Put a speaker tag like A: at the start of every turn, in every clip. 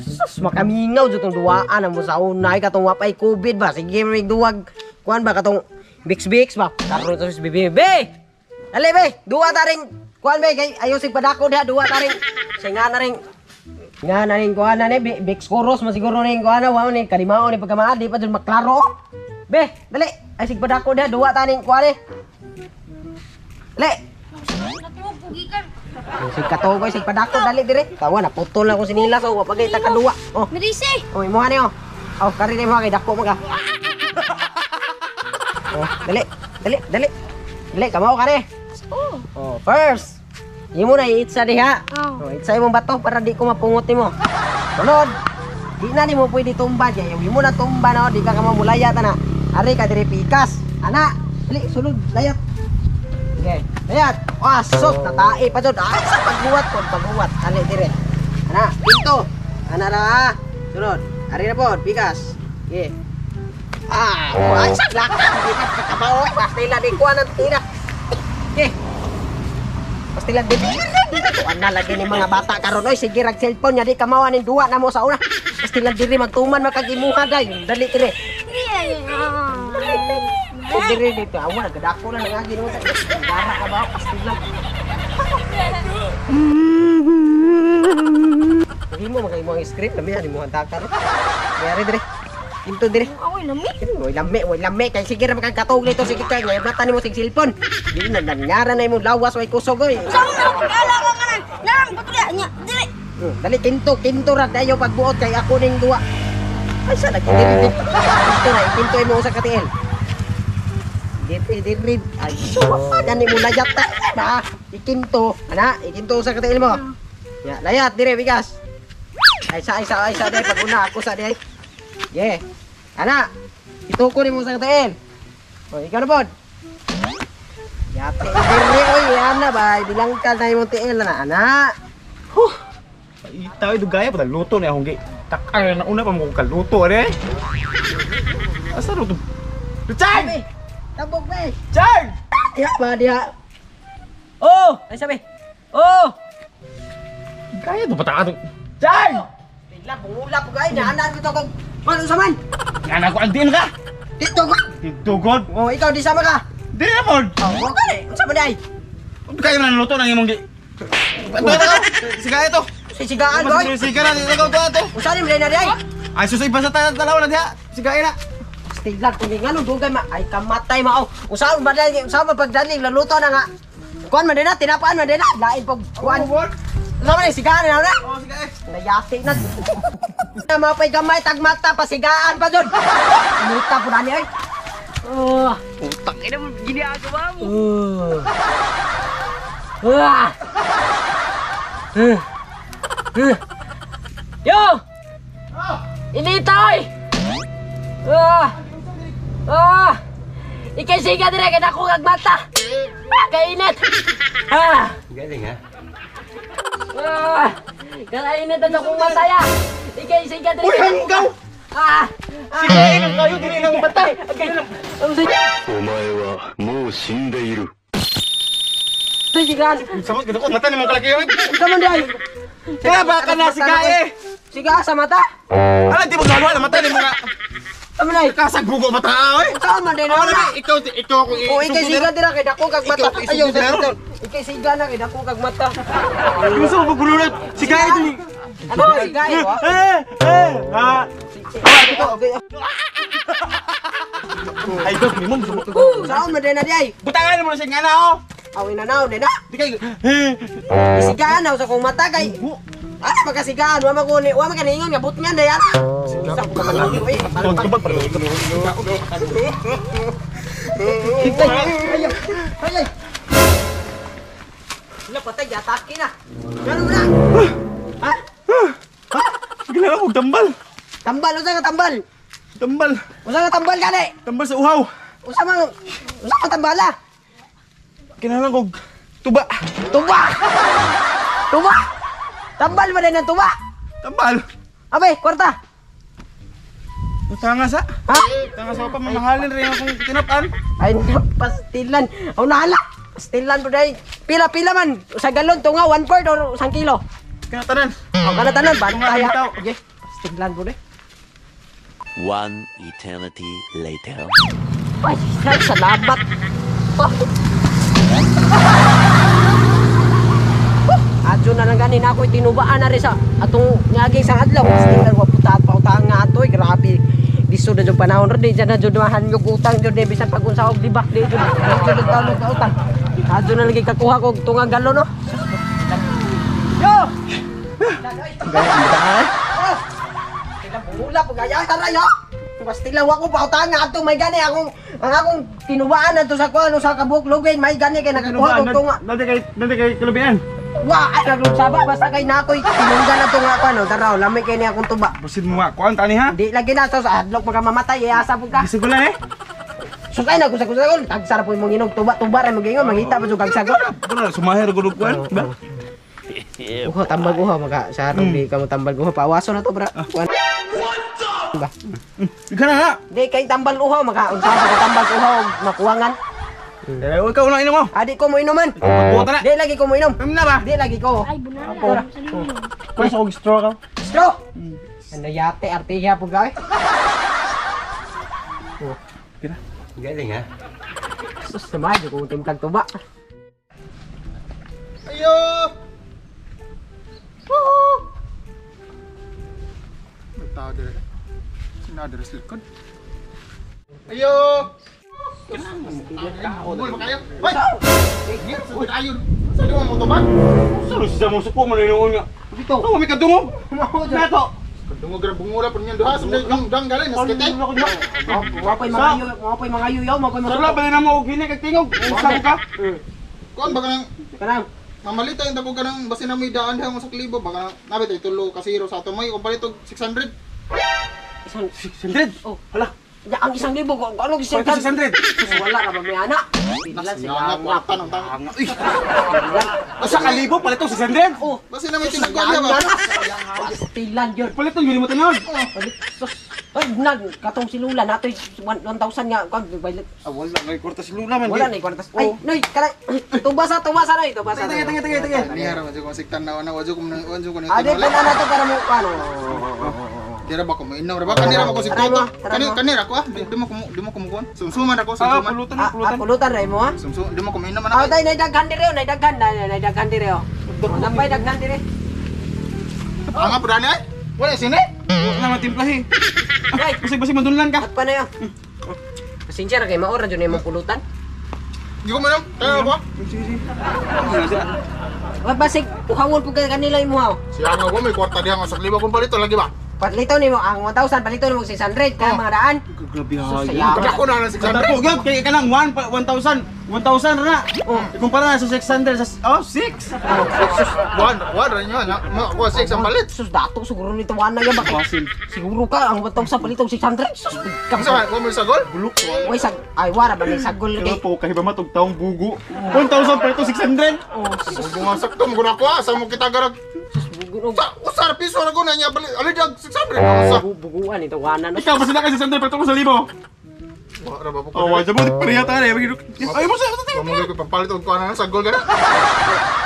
A: sus makamingaw jud tong duaan mo sa unay katong wapay COVID ba. Sige mig duwag kuan ba katong Bix ba. Karon to bibi. Dali be, duwa ta ring kuan be kay ayo sig padako diha duwa ta ring. Singa na ring. Nga na ring kuan na ni Bix Coros masiguro ning kuan wa ni kalimao ni pagkamaan di pa jud maklaro. Be, dali. Ay sig padako diha duwa ta ning kuan ni. Dali.
B: Pugikan.
A: Sig katogoy sig padako dali dire. Tawa na putol na ko sinila so wa pagay ta kaduwa. Oh.
B: Merisi.
A: Oh, imo ani oh. Oh, kari ni mo kay dako mo ka. Oh, dali. Dali, kamaw ka ni. Oh, first. Imo na i-itsa diha. Oh, itsa imong bato para di ko mapungot nimo. Sunod. Di na nimo pwede tumba diya. Imo na tumba na di ka mamulaya ta na. Ari ka dire pikas. Ana, dali sulod layat. Okay, layat. Ah, sos natae pa jud. Ah, sa pagbuwat. Ali dire. Ana, pinto. Ana ra. Sunod. Ari na pod, pikas. Okay. Ah, ay sa lakad. Di ka kabaw. Pastila di kuan ang tira. Okay. Pastila di. Kuan na lagi ni mga bata karon oy sige rag cellphone nya di kamawan ning duwa na mo sa una. Pastila diri magtuman makagimuha day. Dali dire. Diri dito awan gadako na ngagi mo sa gara ka ba pastila. Hindi mo magay mo ang script lami ani mo hantakan. Yari dire. Pinto dire.
B: Awoy lami.
A: Way lami kay sige ra makakatog nito sige kay ngay bata nimo sig cellphone. Di na nanyara na imong lawas way kusog oy.
B: Sa una kala ka kanan. Narang patulya nya. Dili.
A: Dali kinto ra dayo pagbuot kay ako ning duwa. Ay sa lagi dire. Kinto na kinto imo sa katiel. Diri ay so gani mo layat ta ba ikinto ana ikinto sa katiel mo. Ya layat dire bigas. Ay sa dai paguna ako sa dai. Yeah. Ana, ituko ni mo sa katail. O, ikaw na pod. Yate, diri, oy, yan na ba? Bilang ka na yung tiil na, ana.
C: Huh. Itaw, ito gaya pa, luto na akong takay na una pa mo kaluto, are. Asa luto? Chang!
A: Tabog, be.
C: Chang!
A: Diha ba, diha. Oh, ay sabi. Oh!
C: Gaya ito pata ato. Chang!
A: Bigla, bungula po kayo, naanan ko ito kung ano saman.
C: Yan ako, aldiin ka!
A: Dito ka.
C: Dito, God!
A: Oh, ikaw, di sama ka.
C: Dili na, Pod!
A: Oh, ka ni, ano saman ay?
C: Kaya na naluto ng imong Siga ito!
A: Sisigaan, boy.
C: Siga na, ito ito!
A: Usanin mo na di ay.
C: Ay, susoy pa sa talaw na diha! Sigain na!
A: Stiglag, kung nga nung dugay ma, ay kamatay mao. Usahan ba dahil, usahan ba pagdaling, laluto na nga. Kuhan man din na, tinapaan man din na. Lain pag kuhan. Usahan man din, sigaan na na.
C: Oo, sigain!
A: Nayati na. Na mapay gamay, tagmata, pasigaan pa doon. Muta po na niya ay.
D: Utang ina mo ginagawa mo.
A: Yo! Initoy! Ikisiga dire kay dako kag mata. Kainit.
C: Galing ha?
A: Kainit na akong mata ya. Ikisiga dire.
C: Uy, hanggaw! Sigain ang kayo, dili ng bata!
E: お前はもう死んでいる。
A: Sigaan.
C: Samot ka mata ni mong kalaki yun!
A: Kamu day.
C: Kaya baka na sigae!
A: Siga sa mata.
C: Alam, di mo galawa na mata ni mga
A: Kamu day.
C: kasagbugo mata ay!
A: Sama din
C: Ano
A: na.
C: na, ikaw ako
A: O ikisiga dire kay dako kag mata.
C: Ikaw,
A: Ayaw
C: isugi
A: sa ikisiga na kay dako kag mata.
C: Gusto mo gulunod! Sigae ito ni!
A: Ano sigae ko?
C: Ay, Dok, ni mo gusto mo.
A: Saan man din na day.
C: Butangan mo na siya nga na, oh!
A: Awin na naw din na.
C: Di kayo,
A: Isigaan na sa kong mata kay. Ano magkasigaan? Wa maganingon nga but nga dayan. Isa ko ka malaki.
C: tubag pa rin.
A: Ay. Wala patay atake na. Ganun mo na. Ha?
C: Gila ako, tambal!
A: Tambal usa ka tambal.
C: Tambal!
A: Usa ka tambal gani.
C: Tambal sa uhaw!
A: Usa ka tambala.
C: Kinalang ko, tuba!
A: Tuba. Tuba. Tambal man din ang tuba.
C: Tambal!
A: Abay, kwarta.
C: Tanga sa?
A: Ha?
C: Tanga sa pa, mamahalin rin akong tinapaan.
A: Ay, pastilan. Aw nahala. Pastilan po dahil. Pila man. Sa galon, tunga, 1/4 or 1 kilo.
C: Kaya tanan.
A: Ang kanatanan, bantay ha.
C: Bitaw.
A: Okay, stiglan po eh.
E: One eternity later.
A: Ay, salamat. Adyo na lang ganin ako tinubaan na rin sa atong nyaging sa adlaw. Stiglan ko puta at pautang nga atoy. Grabe. Diso na yung panahon rin. Diyan na dyan mahan yung utang dyan. Bisan pag-unsawag libak. Diyan na nagtawag ka utang. Adyo na lagi kakuha ko tungang galo no. Yo! Bula po gaya taray ha. Basta lang ako pautang nga ato may gani akong tinubaan na to sa kuha sa kabuklugin may gani kay nakakuha ko tunga.
C: Dati kay kalubian.
A: Wa ay naglugsaba basta kay nakoy tinunggan na tunga ko no taraw lamay kay ni akong tuba.
C: Basin mo nga. Kuan tani ha?
A: Di lagi na to sa adlok magamamatay asa po ka.
C: Gisigulan eh.
A: Sukay na ko sa kusagol tagsara po imong inog tuba ra magingon mangita pa jud kag sagol.
C: Ano sumahir gud kuan, ba?
A: Uho tambal guho maka sa atong di ka mo tambal guho pawaso na to bra. Kuan. Ba.
C: Ika na ha.
A: Di kay tambal uho maka unsa ka tambal uho makuwangan.
C: Ikaw na inom mo.
A: Adi ko mo inuman.
C: Buta na.
A: Di lagi ko mo inom.
C: Inom na ba?
A: Di lagi ko.
B: Ay, bunara.
A: Apo.
B: Sa liyo.
C: Kuan sa og straw ka.
A: Stro. Ano yate artiya po gay.
C: Kira.
A: Galing ha. Sus naman ko timplang tuba.
C: Ayo. Tao dire. Sinada res likod. Ayo. Mul makayo. Hoy. Hoy ayo. Sa duwa mo to ba? Sa siya mo suko man niyo nga. Dito. Ano mi kadungog? Nato. Kadungog ra bungura pud niyan duha sa dang galay nas kete.
A: Mapay mga yuyaw, mapay mga.
C: Sarla ba na mo og hini kag tingog? Usa ka?
F: Kuan baka nang
A: Kanang.
F: mamalita yung dako ka nang basin na may daan diha mo sa klibo baka nabit ay tulo kasiro sa ato may kung palit og 600.
A: Isang
C: 600.
A: oh,
C: Hala.
A: ya ang 1,000 ko ano
C: Ito 600.
A: wala ka ba may anak? Bilan
F: Nasa
A: sila.
F: kwarta ng tanga.
C: Usa ka libo palit og 600.
A: Oh,
F: Basin na may tinagkuan diha ba?
A: Pastilan yun.
C: Palit og yun mo tanon.
A: Ay, nag katong silula nato 1,000 nga kon bayad.
C: Wala may kwarta si Luna man.
A: Wala na kwartas. Ay, noy, kana tubasa na ito, basa.
C: Tenge.
F: Niya ra man siktan na wadyo ko ni
A: Ade pa na to para mo ano.
F: Dira ba ko mo inaw ra ba kanira mo ko si Toto. Kanira ko di mo kumukuan. Sumsuman ako
C: Ah,
F: sumsuman.
C: pulutan
A: Ah,
C: pulutan.
A: pulutan ray mo ha.
F: Sumsum di mo ko mainom
A: Ah,
F: man.
A: tay naidaghan dire, naidaghan dire. Nampay daghan dire.
F: Anga pudani ay. Wala sini.
C: Wala man timplahi.
A: Ay,
C: Basig-basig madunlan ka.
A: at pa na yun. Pasensya na kay maora dyan yung pulutan.
F: Di ko mainom. Tayo ba?
A: Wag basig, uhawon po ka kanila yung muhaw.
F: Siya nga ba may kwarta diha nga sa klibo kung palito lagi ba?
A: Patlito ni mo ang 1,000, palito ni mo 600 kaya mga daan.
C: Grabe
A: Sayang.
F: Kada ko na ng 600.
C: Kadako gyud kay kanang 1,000 na. Ikumpara na sa 600 sa 6.
F: Wan ra niyo na. Ako 6 ang palit.
A: Sus, dato siguro nito wala yan ba?
C: Basil.
A: Siguro ka ang 1,000 palito 600. Sus,
F: Kasi ko mo sa gol.
C: Bulok.
A: Uy, ay wara ba may sagol
C: Kaya
A: lagi.
C: po kahiba matog taong bugo. 1,000 pa ito 600.
A: Oh, sus,
F: Bunga sakto mo ko sa mo kita garag.
A: bugunog.
F: Sa usar piso ra ko na niya bali. Ali jag 600 ka sa.
A: Buguan ito wala na.
C: Ikaw ba sila kasi 600 pa ito ko sa libo?
F: Wala ba ko.
C: Oh, wala mo parihata na. Ay mo sa
F: Mo ko papalit og kuana sa gol gara.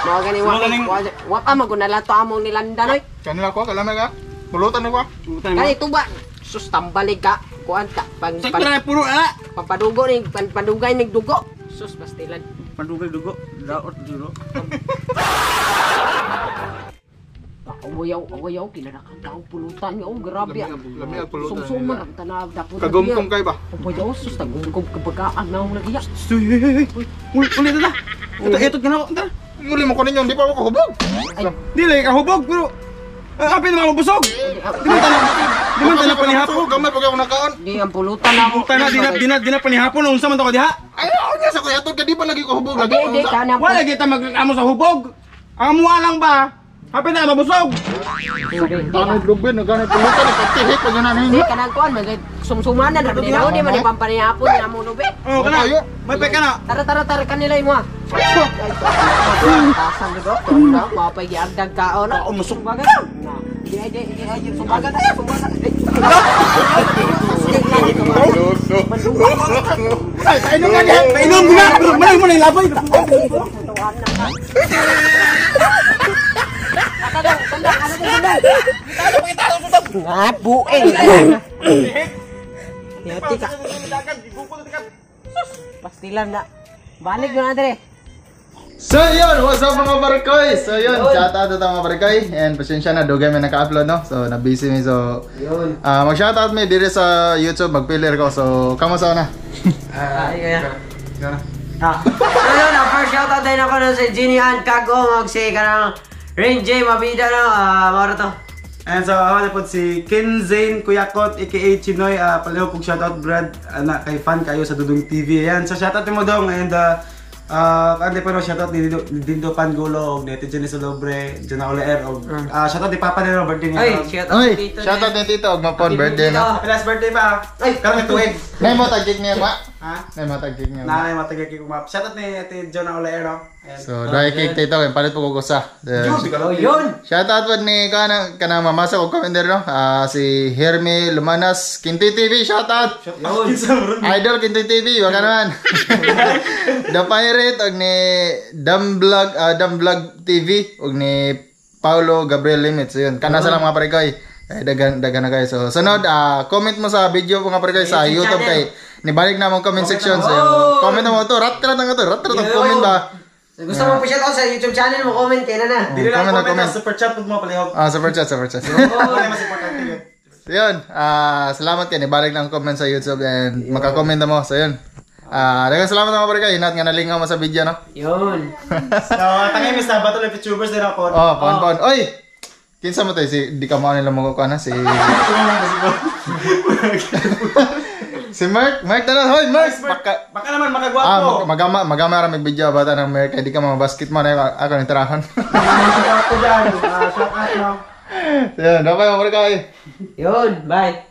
A: Mga gani
C: Mga ganing-
A: wa pa magunala to among nilandan oy.
F: Kanila ko kalame ka. Pulutan ako.
A: Kani tuba. Sus tambalig ka. Kuan ka pang
C: Sakto na puro na.
A: pampadugo ni pandugay ning dugo. Sus bastilan.
C: Pandugay dugo. Daot duro.
A: Awayaw, kinarakan tao pulutan nga. Oh, grabe.
F: Lami ang pulutan.
A: Sumsuman ang tanawag dapot.
F: Kagumtong kay ba?
A: Awayaw, sus, tagumkom kabagaan na akong nagiya.
C: Ulit na. Ito ganaw.
F: Nguli mo ko ninyo, di pa ako kahubog.
A: Ay,
C: Dili ka hubog pero apil na mabusog. Di man tala panihapon.
F: Gamay pag ako nakaon.
A: di ang pulutan na ako.
C: Puta na di na panihapon unsa man to ka diha?
F: Ayaw niya sa kuya to, di pa lagi ko hubog lagi.
A: Di, kanang
C: Wala kita magreklamo sa hubog. Ang mua lang ba? Apil na mabusog.
F: Tanong lubin, nagana pulutan, ipatihik pag yun
A: Di, kanang kuan, magay sumsumanan. Di na, di man ipampanihapon na mo nube.
C: Oh, kana. May pek kana.
A: Tara, kanila mo ha. Tasan ni doktor, mapay giagdag ka o na.
C: Umusog.
A: Sumbagan. Di, sumbagan tayo, sumbagan.
C: Ay, painom ka diha. Painom gina. Manay mo na ilabay.
A: Nga, bueng. Yati ka. Pastilan na. Balik mo na, Dre.
F: So yun, what's up mga barkoy? So yun, shoutout ito mga barkoy. And pasensya na, dugay may naka-upload no. So na-busy mi. So mag-shoutout mi dito sa YouTube, mag-filler ko. So kamusta na?
A: Kaya. Ayun, first shoutout din ako na si Ginny Ann Kago. Mag-say ka ng Rain J, mabida na. Mara to.
G: And so, ako na po si Ken Zane Kuyakot, aka Chinoy. Palayo kong shoutout, Brad. Anak, kay fan kayo sa Dudong TV. Ayan, so shoutout mo dong. And kante po shoutout ni Dindo Pangulo, ni Tito Jenny Solobre, Jana Olaer. Shoutout ni Papa nila, birthday niya.
A: Ay,
F: Shoutout ni Tito, magmapon, birthday na.
G: Last birthday pa. Ay, karang ituig.
F: Nay mo tag-gig niya ba?
G: Ha?
F: Nay mo tag-gig niya ba?
G: Nanay matagay ko map. Shoutout ni Jana Olaer.
F: So, dahil cake Tito, palit po kukusa.
A: Yun!
F: Shoutout po ni kanang mamasa ko commander no. Si Herme Lumanas, Kinti TV, shoutout. Idol Kinti TV, wag ka naman. The Pirate og ni Dam Vlog TV og ni Paulo Gabriel Limit. So yun, kana sa lang mga parekoy. Dagan na kayo. So sunod, comment mo sa video mga parekoy sa YouTube kay nibalik na mong comment section. So comment mo to, rat comment ba.
A: Gusto mo po siya sa YouTube channel mo, comment kayo na.
G: Dili lang comment, super chat mo palihog.
F: Super chat.
G: Wala mas importante yun.
F: So yun, salamat kayo, nibalik ng comment sa YouTube and makakomment mo. So yun, dagang salamat mga parekoy, hinat nga nalingaw mo sa video no.
A: Yun.
G: So, tangay mis na battle of YouTubers din ako.
F: Pon. Oy! Kinsa mo tayo si di ka mo nila magkukuha na si si Mark na hoy Mark.
G: Baka naman makagwapo.
F: Magama ra mag-video bata ng Mark kay di ka mga basketball na ako ni tirahan.
G: Magagwapo diyan. Shout out no.
F: Yan, dapat mo kayo.
A: Yun, bye.